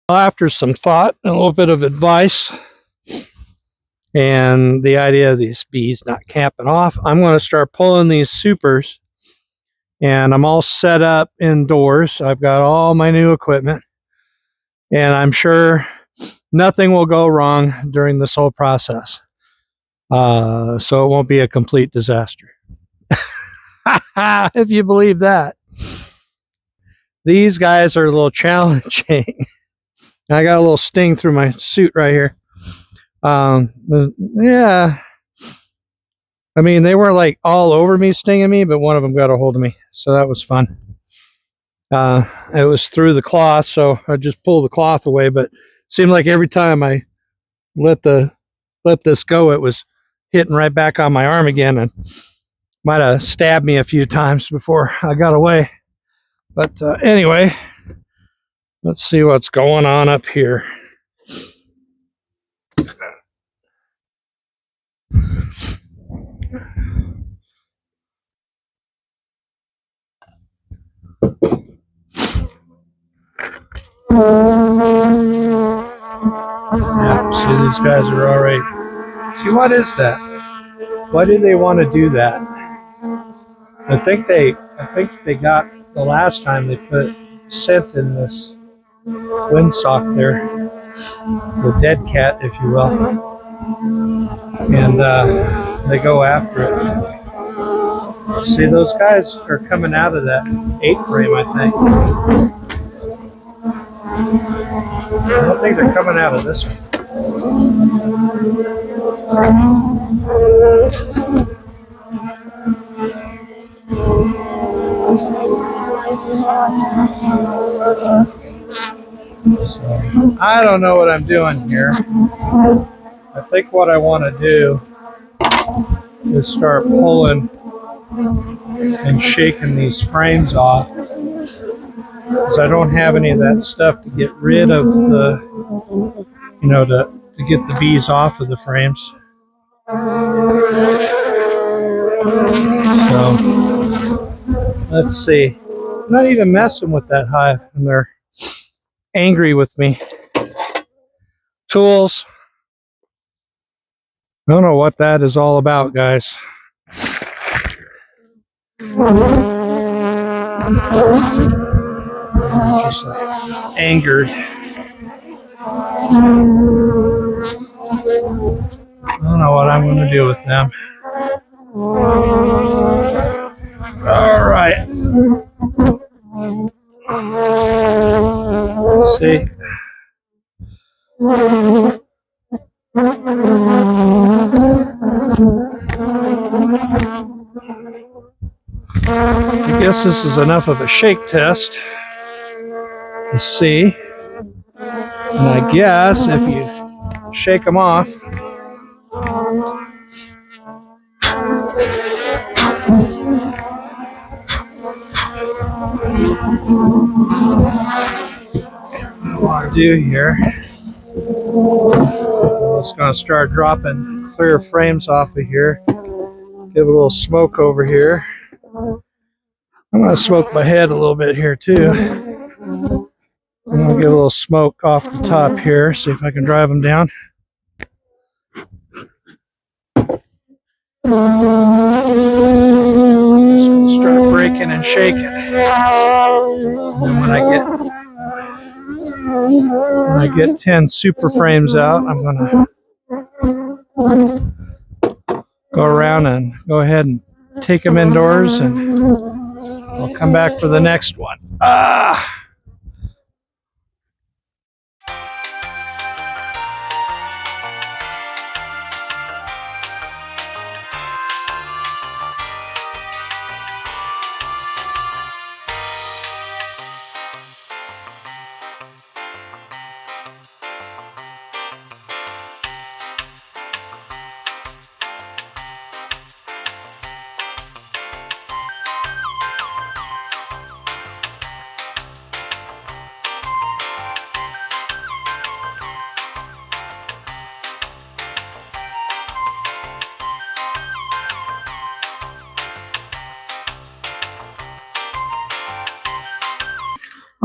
After some thought and a little bit of advice and the idea of these bees not camping off, I'm going to start pulling these supers, and I'm all set up indoors. I've got all my new equipment, and I'm sure nothing will go wrong during this whole process. So it won't be a complete disaster. If you believe that. These guys are a little challenging. I got a little sting through my suit right here. Yeah. I mean, they weren't like all over me stinging me, but one of them got a hold of me. So that was fun. It was through the cloth, so I just pulled the cloth away, but it seemed like every time I let this go, it was hitting right back on my arm again, and might have stabbed me a few times before I got away. But anyway, let's see what's going on up here. Yeah, see, these guys are already. See, what is that? Why do they want to do that? I think they got the last time they put scent in this windsock there, the dead cat, if you will, and they go after it. See, those guys are coming out of that 8 frame, I think. I don't think they're coming out of this one. So, I don't know what I'm doing here. I think what I want to do is start pulling and shaking these frames off, because I don't have any of that stuff to get rid of the, to get the bees off of the frames. So let's see. I'm not even messing with that hive, and they're angry with me. Tools. I don't know what that is all about, guys. Just angered. I don't know what I'm going to do with them. All right. Let's see. I guess this is enough of a shake test to see. And I guess if you shake them off, what I do here, I'm just going to start dropping clear frames off of here. Give a little smoke over here. I'm going to smoke my head a little bit here too. I'm going to get a little smoke off the top here, see if I can drive them down. Just going to start breaking and shaking. And then when I get 10 super frames out, I'm going to go around and go ahead and take them indoors, and I'll come back for the next one.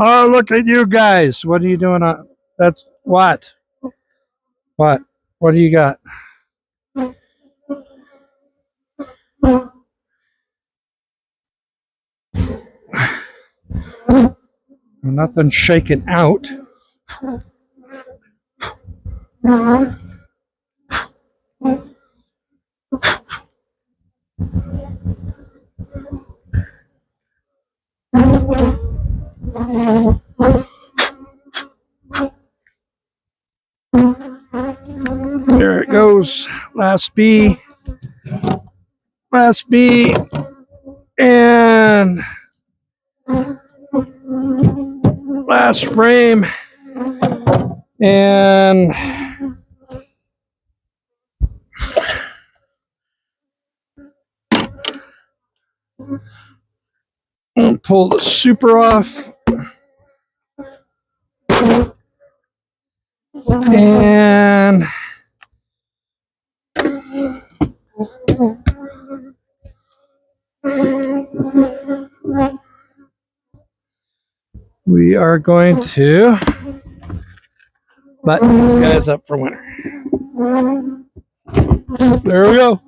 Oh, look at you guys. What are you doing That's what? What? What do you got? Nothing's shaking out. There it goes. Last bee. Last bee. And last frame. And I'll pull the super off. And we are going to button these guys up for winter. There we go.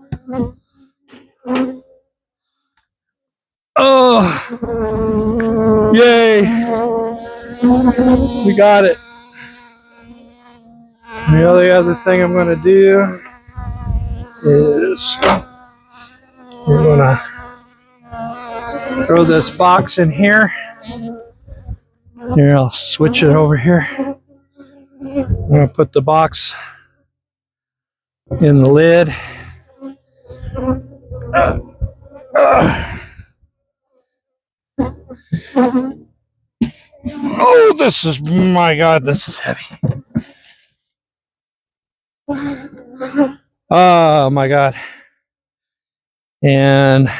Oh, yay. We got it. The only other thing I'm going to do is we're going to throw this box in here. Here, I'll switch it over here. I'm going to put the box in the lid. Oh, this is, my God, this is heavy. Oh, my God. And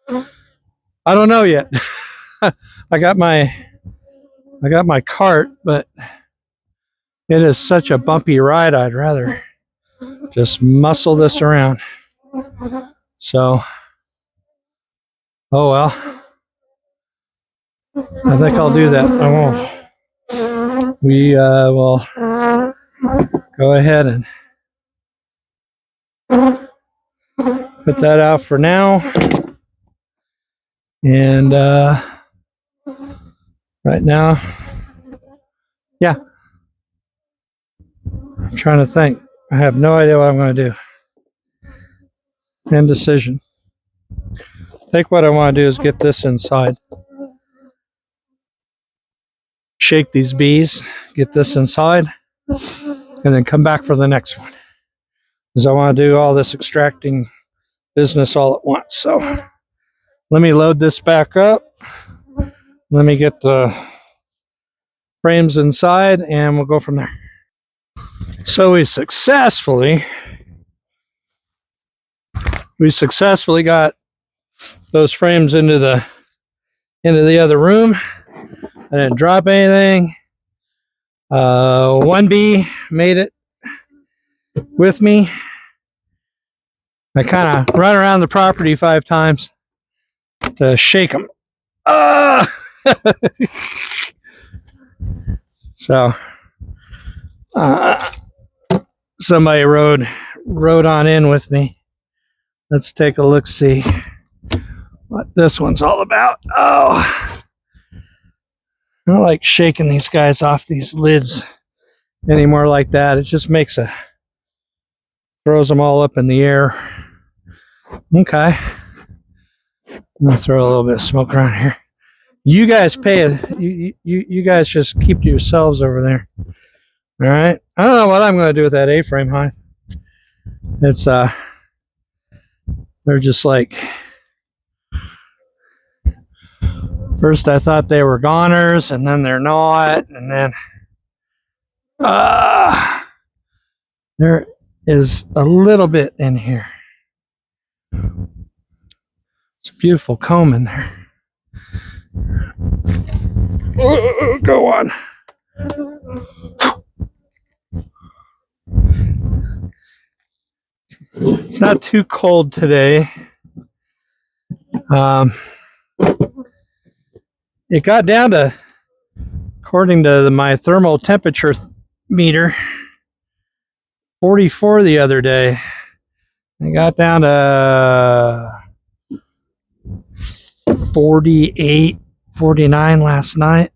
I don't know yet. I got my cart, but it is such a bumpy ride. I'd rather just muscle this around. So, oh well. I think I'll do that. I won't. We will go ahead and put that out for now. And right now, yeah. I'm trying to think. I have no idea what I'm going to do. Indecision. I think what I want to do is get this inside. Shake these bees, get this inside, and then come back for the next one. Because I want to do all this extracting business all at once. So let me load this back up. Let me get the frames inside and we'll go from there. So we successfully got those frames into the other room. I didn't drop anything. One bee made it with me. I kind of run around the property 5 times to shake them. So somebody rode on in with me. Let's take a look, see what this one's all about. Oh, I don't like shaking these guys off these lids anymore like that. It just makes throws them all up in the air. Okay. I'm gonna throw a little bit of smoke around here. You guys you guys just keep to yourselves over there. All right. I don't know what I'm gonna do with that A-frame hive. It's they're just like, first I thought they were goners, and then they're not, and then there is a little bit in here. It's a beautiful comb in there. Go on. It's not too cold today. It got down to According to my thermal temperature meter, 44 the other day. I got down to 48, 49 last night.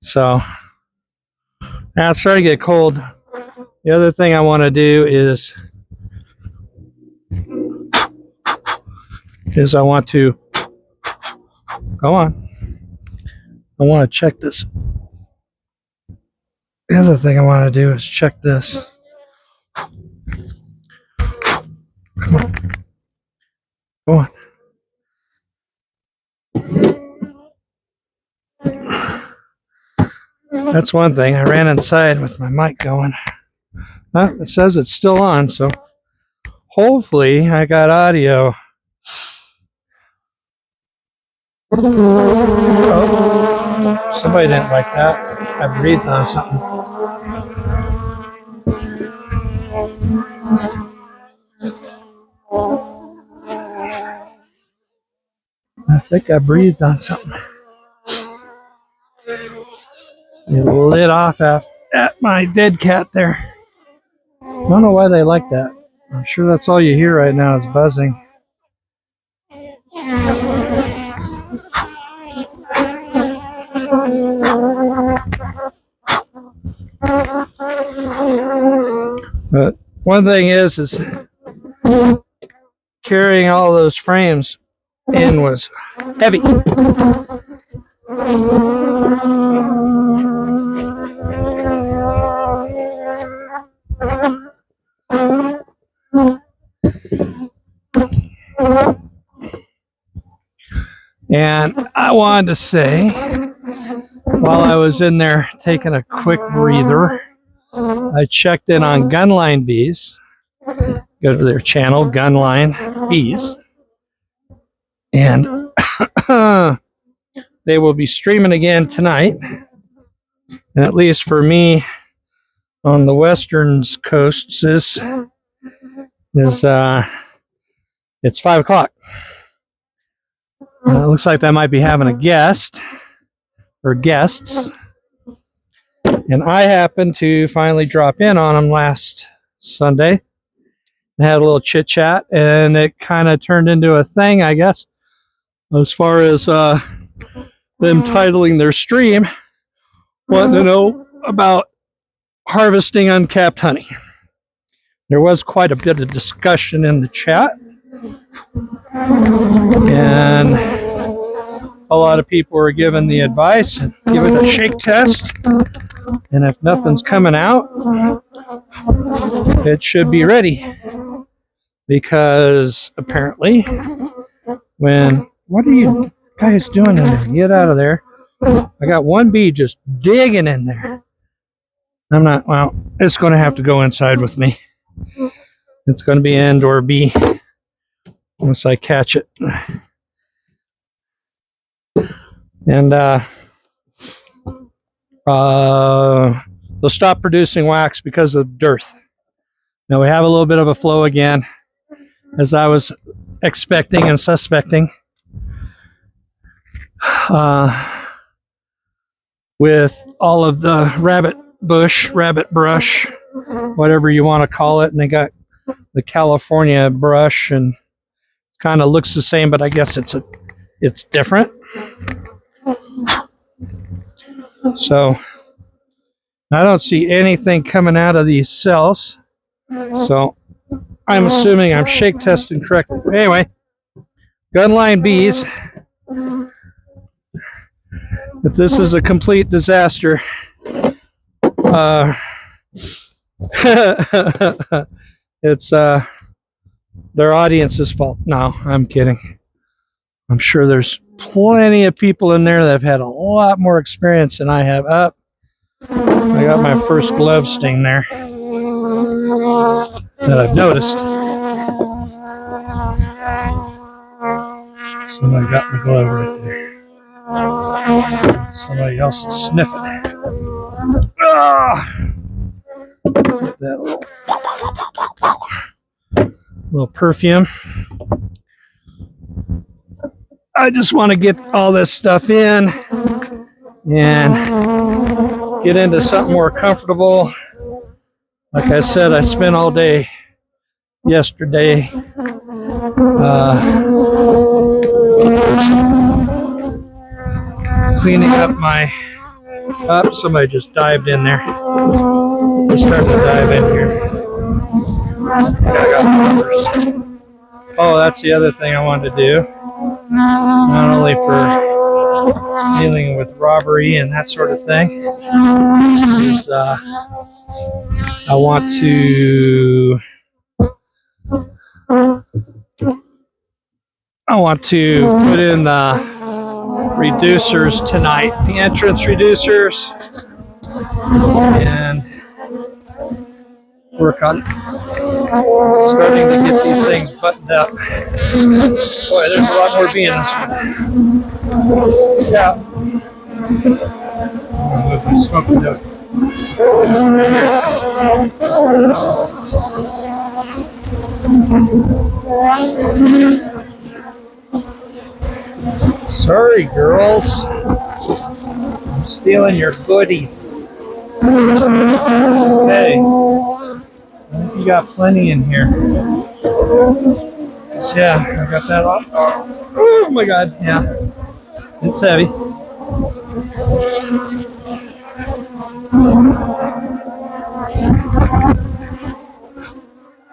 So now it's starting to get cold. The other thing I want to do is I want to go on. I want to check this. The other thing I want to do is check this. Come on. Go on. That's one thing. I ran inside with my mic going. It says it's still on, so hopefully I got audio. Oh, somebody didn't like that. I breathed on something. I think I breathed on something. It lit off at my dead cat there. I don't know why they like that. I'm sure that's all you hear right now is buzzing. But one thing is carrying all those frames in was heavy. And I wanted to say, while I was in there taking a quick breather, I checked in on Gunline Bees. Go to their channel, Gunline Bees. And they will be streaming again tonight. And at least for me, on the western coasts, it's 5 o'clock. It looks like they might be having a guest or guests. And I happened to finally drop in on them last Sunday. I had a little chit chat, and it kind of turned into a thing, I guess, as far as them titling their stream, wanting to know about harvesting uncapped honey. There was quite a bit of discussion in the chat, and a lot of people were given the advice and give it a shake test, and if nothing's coming out, it should be ready, because apparently what are you guys doing in there? Get out of there. I got one bee just digging in there. It's going to have to go inside with me. It's going to be an indoor bee once I catch it. And they'll stop producing wax because of dearth. Now we have a little bit of a flow again, as I was expecting and suspecting. With all of the rabbit brush, whatever you want to call it, and they got the California brush, and it kind of looks the same, but I guess it's different. So I don't see anything coming out of these cells, so I'm assuming I'm shake testing correctly. Anyway, Gunline Bees. If this is a complete disaster, it's their audience's fault. No, I'm kidding. I'm sure there's plenty of people in there that have had a lot more experience than I have. I got my first glove sting there that I've noticed. Somebody got my glove right there. Somebody else is sniffing. That little perfume. I just want to get all this stuff in and get into something more comfortable. Like I said, I spent all day yesterday cleaning up my... Oh, somebody just dived in there. We're starting to dive in here. Oh, that's the other thing I wanted to do. Not only for dealing with robbery and that sort of thing, is I want to put in the reducers tonight, the entrance reducers, and work on starting to get these things buttoned up. Boy, there's a lot more bee in this one. Yeah. Move the smoke window. Sorry, girls. I'm stealing your goodies. Okay. You got plenty in here. Yeah, I got that off. Oh my god, yeah. It's heavy.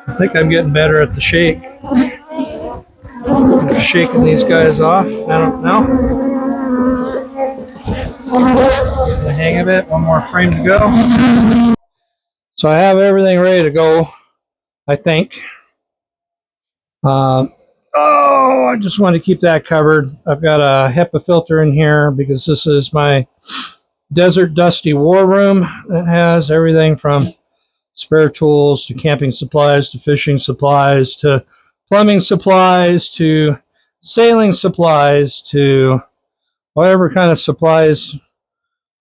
I think I'm getting better at the shake. I'm shaking these guys off. I don't know. The hang of it. One more frame to go. So I have everything ready to go, I think. Oh, I just want to keep that covered. I've got a HEPA filter in here because this is my Desert Dusty War Room that has everything from spare tools to camping supplies to fishing supplies to plumbing supplies to sailing supplies to whatever kind of supplies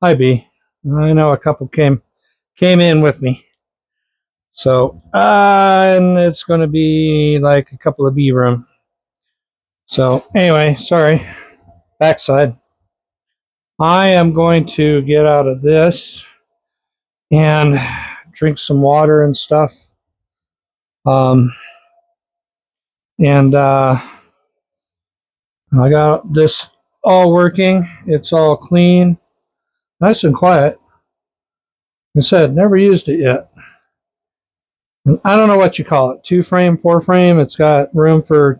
I be. I know a couple came in with me. So, and it's going to be like a couple of bee room. So anyway, sorry, backside. I am going to get out of this and drink some water and stuff. And I got this all working. It's all clean, nice and quiet. Like I said, never used it yet. And I don't know what you call it, 2-frame, 4-frame. It's got room for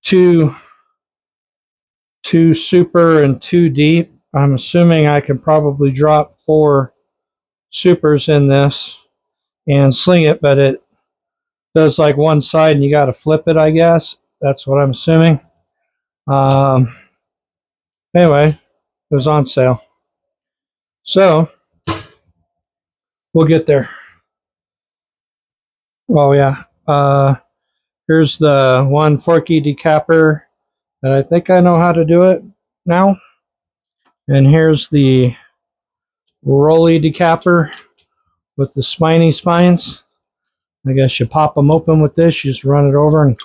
two super and 2 deep. I'm assuming I can probably drop 4 supers in this and sling it, but it does like one side and you got to flip it, I guess. That's what I'm assuming. Anyway, it was on sale. So, we'll get there. Oh, yeah. Here's the one forky decapper that I think I know how to do it now. And here's the rolly decapper with the spiny spines. I guess you pop them open with this, you just run it over. And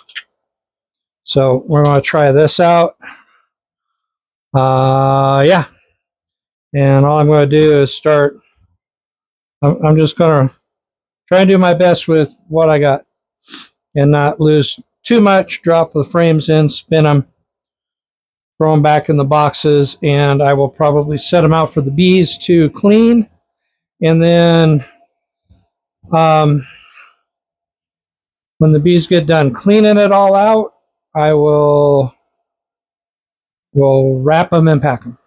so we're going to try this out. Yeah. And all I'm going to do is start. I'm just going to try and do my best with what I got and not lose too much. Drop the frames in, spin them, throw them back in the boxes, and I will probably set them out for the bees to clean. And then when the bees get done cleaning it all out, I will wrap them and pack them.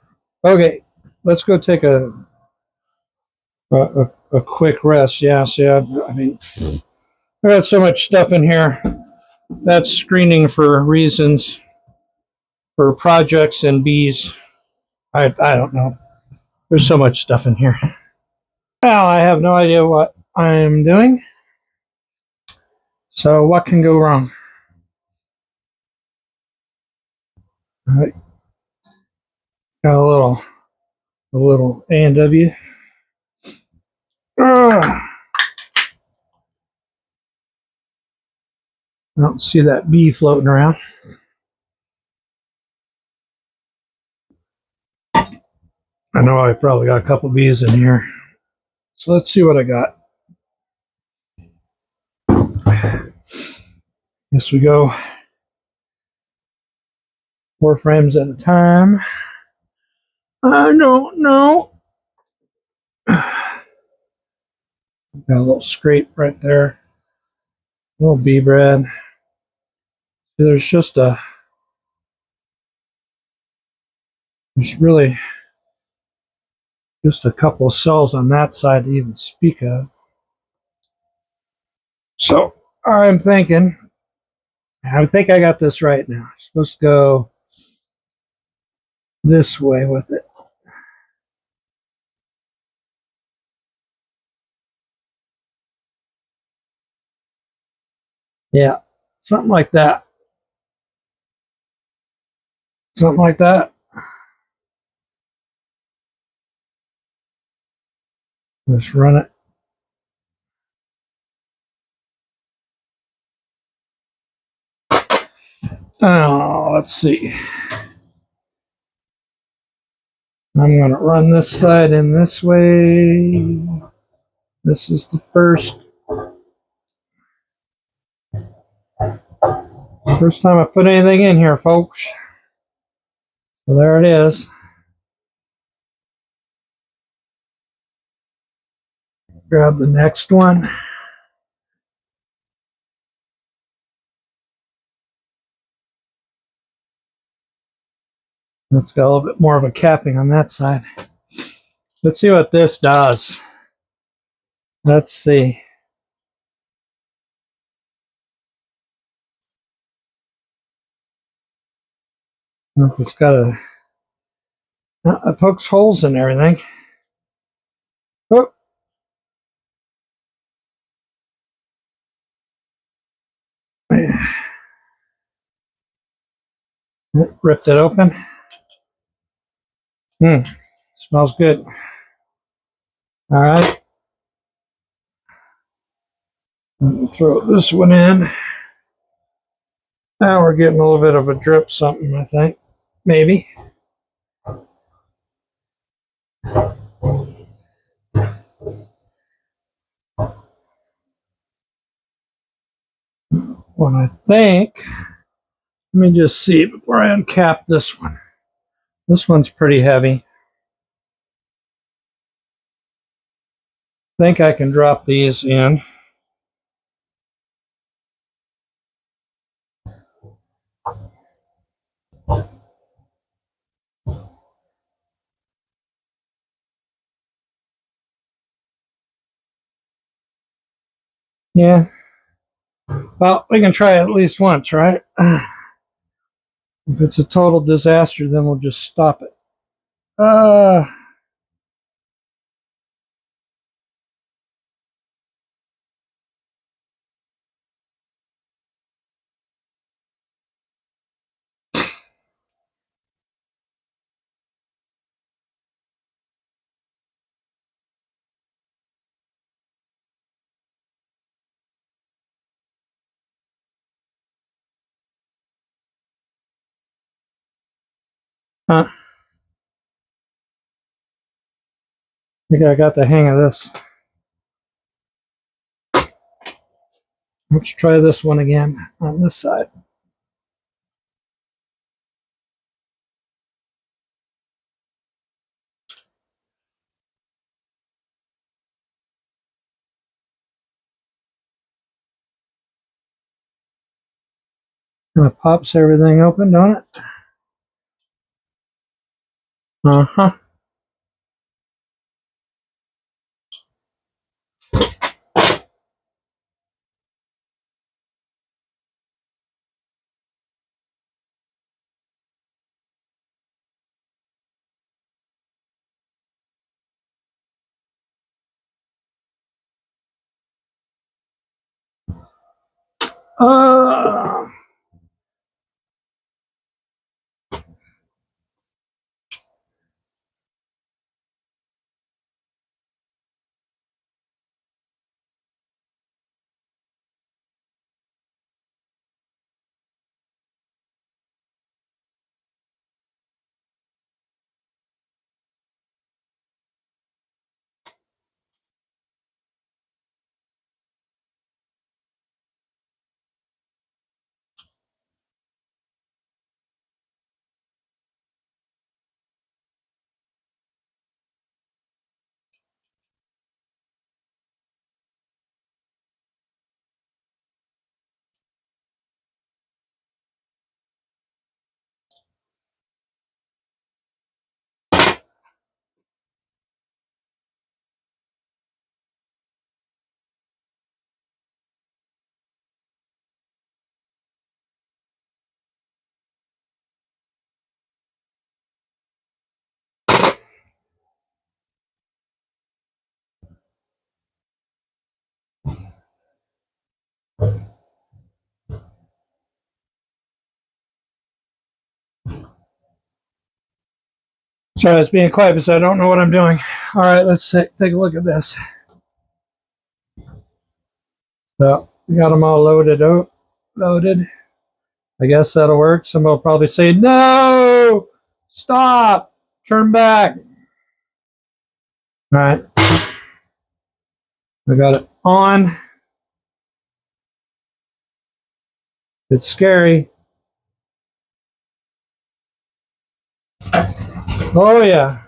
Okay, let's go take a quick rest. Yeah, see, I mean, I got so much stuff in here. That's screening for reasons, for projects and bees. I don't know. There's so much stuff in here. Well, I have no idea what I'm doing. So what can go wrong? All right. Got a little A&W. I don't see that bee floating around. I know I probably got a couple bees in here. So let's see what I got. Yes, we go 4 frames at a time. I don't know. Got a little scrape right there. A little bee bread. There's really just a couple of cells on that side to even speak of. So I think I got this right now. I'm supposed to go this way with it. Yeah, something like that. Something like that. Let's run it. Oh, let's see. I'm going to run this side in this way. This is the first time I put anything in here, folks. So there it is. Grab the next one. It's got a little bit more of a capping on that side. Let's see what this does. Let's see. If it's got it pokes holes in everything. Oh. Ripped it open. Smells good. All right. Throw this one in. Now we're getting a little bit of a drip something, I think. Maybe. Well, I think, let me just see before I uncap this one. This one's pretty heavy. I think I can drop these in. Yeah. Well, we can try it at least once, right? If it's a total disaster, then we'll just stop it. I think I got the hang of this. Let's try this one again on this side. And it pops everything open, don't it? Uh-huh. Uh, Sorry, I was being quiet because I don't know what I'm doing. All right, let's take a look at this. So we got them all loaded out. Loaded. I guess that'll work. Somebody will probably say, no, stop, turn back. All right. I got it on. It's scary. Oh, yeah.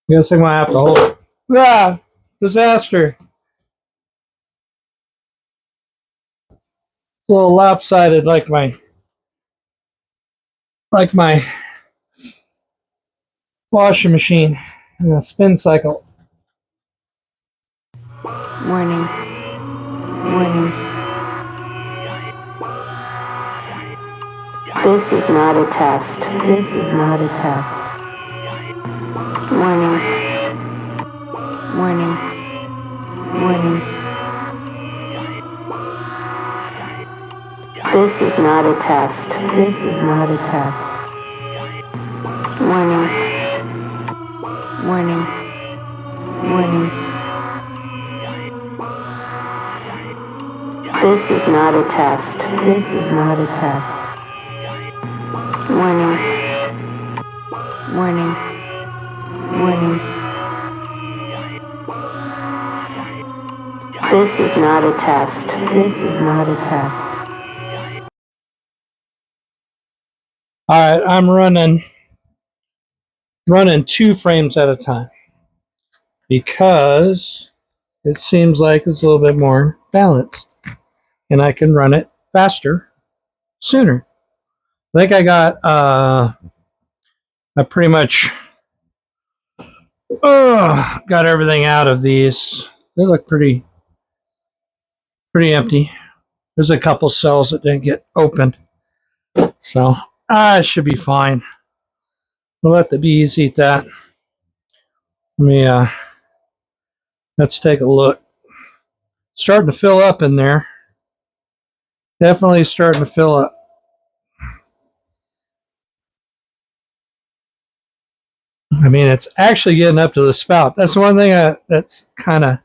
I guess I'm going to have to hold it. Ah, disaster. It's a little lopsided like my washing machine in a spin cycle. Warning. Warning. This is not a test. This is not a test. Warning. Warning. Warning. This is not a test. This is not a test. Warning. Warning. Warning. This is not a test. This is not a test. Warning. Warning. Warning. This is not a test. This is not a test. All right, I'm running 2 frames at a time because it seems like it's a little bit more balanced and I can run it faster sooner. I think I got I pretty much got everything out of these. They look pretty empty. There's a couple cells that didn't get opened, so it should be fine. We'll let the bees eat that. Let me let's take a look. Starting to fill up in there. Definitely starting to fill up. I mean, it's actually getting up to the spout. That's one thing that's kind of,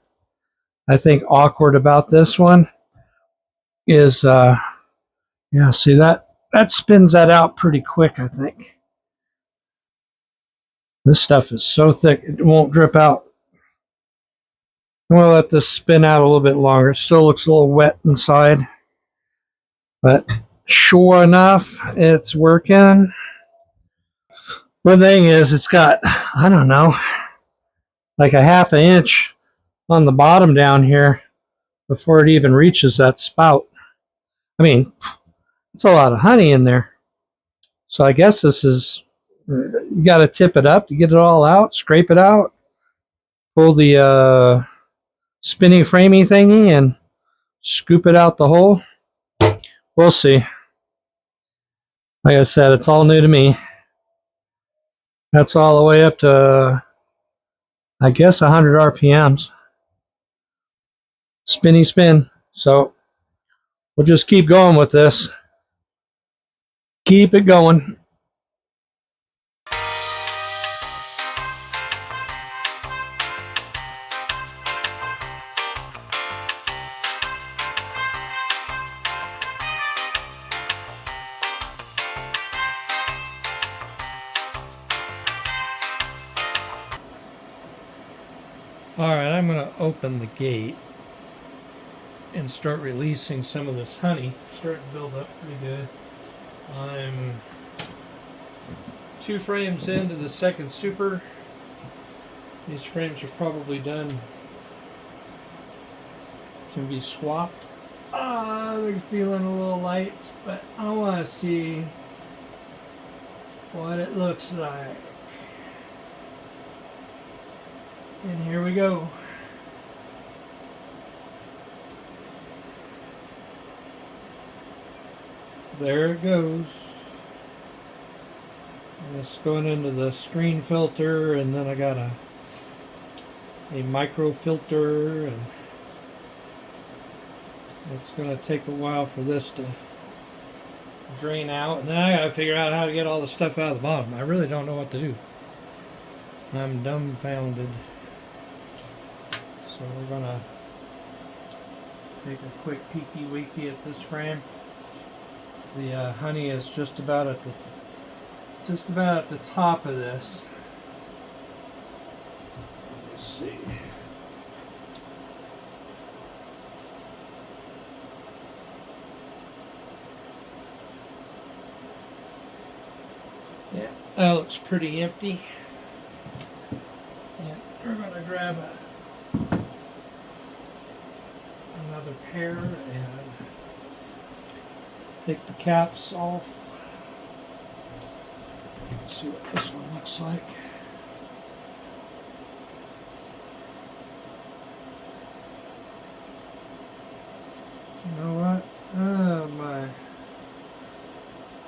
I think, awkward about this one is, yeah, see that spins that out pretty quick, I think. This stuff is so thick, it won't drip out. I'm going to let this spin out a little bit longer. It still looks a little wet inside, but sure enough, it's working. One thing is, it's got, I don't know, like a half an inch on the bottom down here before it even reaches that spout. I mean, it's a lot of honey in there. So I guess this is, you got to tip it up to get it all out, scrape it out, pull the spinny framey thingy and scoop it out the hole. We'll see. Like I said, it's all new to me. That's all the way up to, I guess, 100 RPMs. Spinny spin. So we'll just keep going with this. Keep it going. All right, I'm going to open the gate and start releasing some of this honey. Starting to build up pretty good. I'm 2 frames into the second super. These frames are probably done. Can be swapped. They're feeling a little light, but I want to see what it looks like. And here we go. There it goes. And it's going into the screen filter, and then I got a micro filter, and it's going to take a while for this to drain out, and then I gotta figure out how to get all the stuff out of the bottom. I really don't know what to do. I'm dumbfounded. So we're gonna take a quick peeky weeky at this frame. So the honey is just about at the top of this. Let's see. Yeah, that looks pretty empty. And we're gonna grab another pair and take the caps off. Let's see what this one looks like. You know what? Oh my.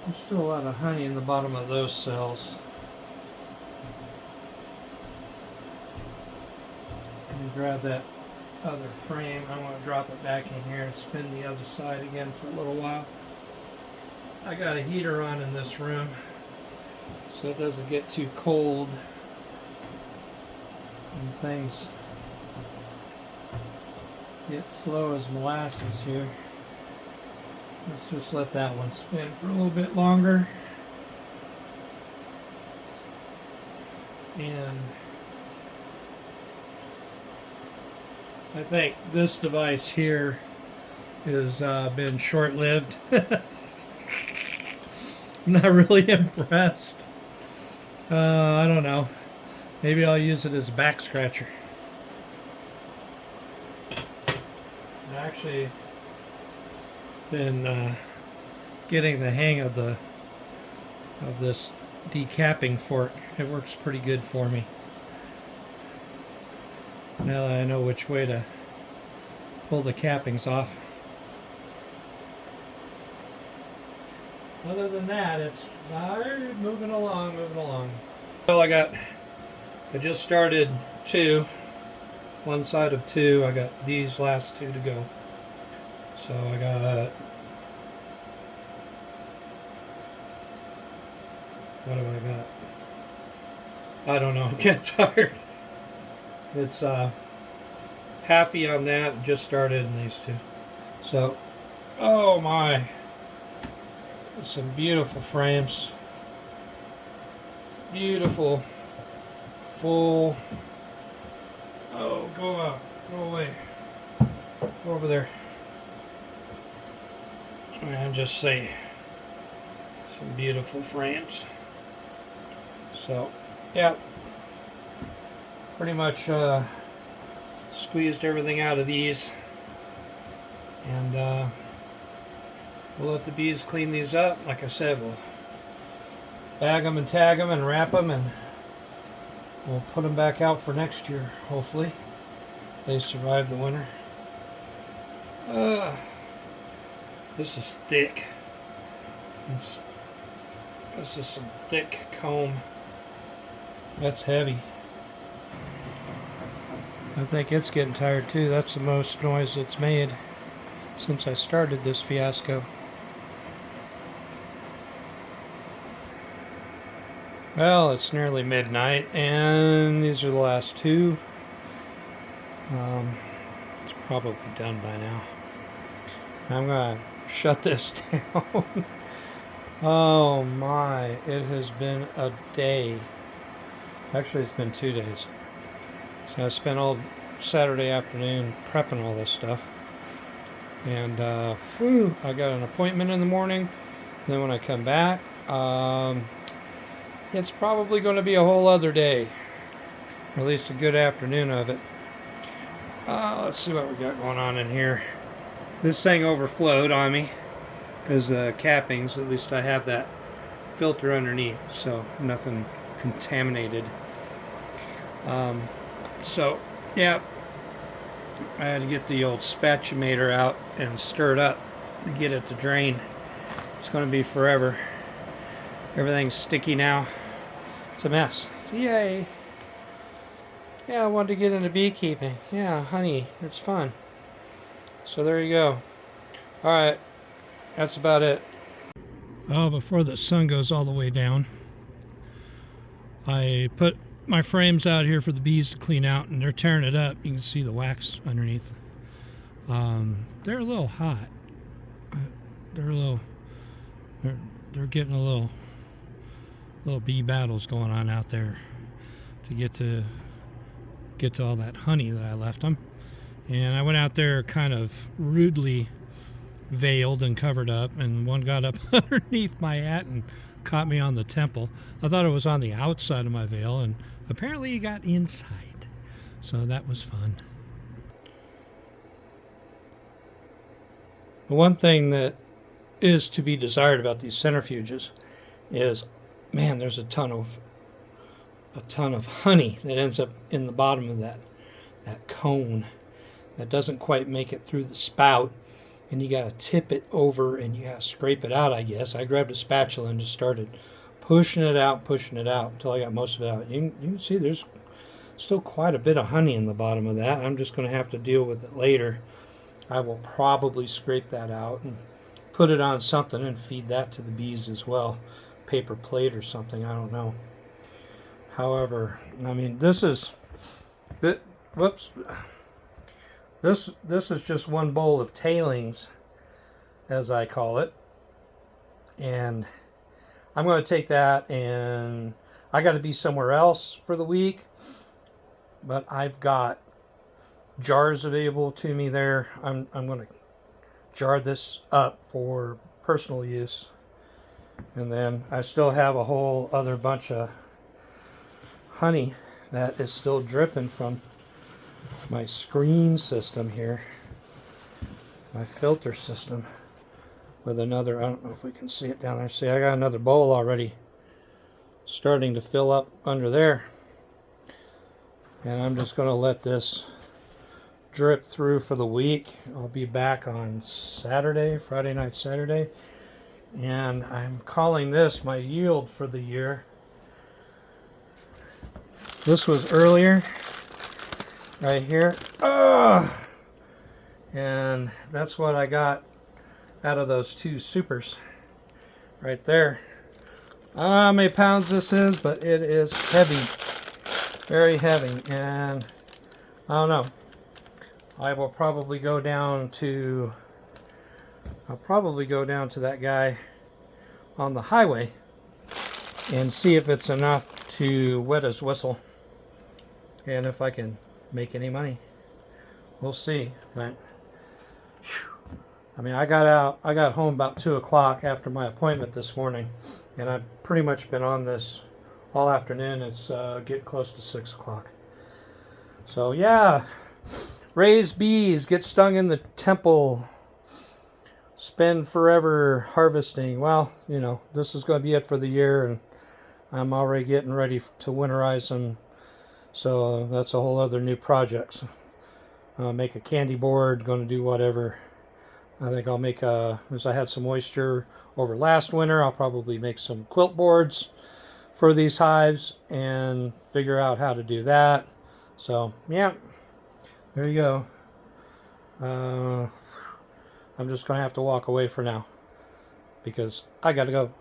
There's still a lot of honey in the bottom of those cells. Let me grab that other frame. I want to drop it back in here and spin the other side again for a little while. I got a heater on in this room so it doesn't get too cold and things get slow as molasses here. Let's just let that one spin for a little bit longer. And I think this device here has been short-lived. I'm not really impressed. I don't know. Maybe I'll use it as a back scratcher. I actually been getting the hang of this decapping fork. It works pretty good for me. Now that I know which way to pull the cappings off. Other than that, it's moving along. Well, I just started 2. One side of 2. I got these last 2 to go. So I got, what have I got? I don't know, I'm getting tired. It's halfy on that, just started in these 2. So, oh my, some beautiful frames. Beautiful, full, oh, go out, go away, go over there. And just say some beautiful frames. So, yeah, pretty much squeezed everything out of these, and we'll let the bees clean these up. Like I said, we'll bag them and tag them and wrap them, and we'll put them back out for next year, hopefully, if they survive the winter. This is thick. This is some thick comb. That's heavy. I think it's getting tired too. That's the most noise it's made since I started this fiasco. Well, it's nearly midnight, and these are the last 2. It's probably done by now. I'm gonna shut this down. Oh my, it has been a day. Actually, it's been 2 days. So I spent all Saturday afternoon prepping all this stuff. And I got an appointment in the morning. And then when I come back, it's probably going to be a whole other day. Or at least a good afternoon of it. Let's see what we got going on in here. This thing overflowed on me because cappings, at least I have that filter underneath, so nothing contaminated. So yeah, I had to get the old spatulator out and stir it up to get it to drain. It's going to be forever. Everything's sticky now. It's a mess. Yay. Yeah, I wanted to get into beekeeping. Yeah, honey, it's fun. So there you go. Alright, that's about it. Oh, before the sun goes all the way down, I put my frames out here for the bees to clean out, and they're tearing it up. You can see the wax underneath. They're a little hot. They're a little. They're getting a little bee battles going on out there to get to all that honey that I left them. And I went out there kind of rudely veiled and covered up, and one got up underneath my hat and caught me on the temple. I thought it was on the outside of my veil, and apparently he got inside. So that was fun. The one thing that is to be desired about these centrifuges is, man, there's a ton of honey that ends up in the bottom of that cone that doesn't quite make it through the spout, and you got to tip it over and you got to scrape it out, I guess. I grabbed a spatula and just started pushing it out until I got most of it out. You can see there's still quite a bit of honey in the bottom of that. I'm just going to have to deal with it later. I will probably scrape that out and put it on something and feed that to the bees as well. Paper plate or something, I don't know. However, I mean, this is just one bowl of tailings, as I call it. And I'm going to take that, and I got to be somewhere else for the week, but I've got jars available to me there. I'm going to jar this up for personal use. And then I still have a whole other bunch of honey that is still dripping from my screen system here, my filter system, with another, I don't know if we can see it down there. See, I got another bowl already starting to fill up under there, and I'm just going to let this drip through for the week. I'll be back on Saturday, Friday night, Saturday, and I'm calling this my yield for the year. This was earlier, right here. And that's what I got out of those two supers right there. I don't know how many pounds this is, but it is heavy, very heavy. And I don't know, I will probably go down to that guy on the highway and see if it's enough to wet his whistle, and if I can make any money. We'll see. But I mean, I got home about 2 o'clock after my appointment this morning, and I've pretty much been on this all afternoon. It's getting close to 6 o'clock. So yeah, raise bees, get stung in the temple, spend forever harvesting. Well, you know, this is going to be it for the year, and I'm already getting ready to winterize them. So that's a whole other new project. Make a candy board, going to do whatever. I think I'll make as I had some moisture over last winter, I'll probably make some quilt boards for these hives and figure out how to do that. So yeah, there you go. I'm just going to have to walk away for now because I got to go.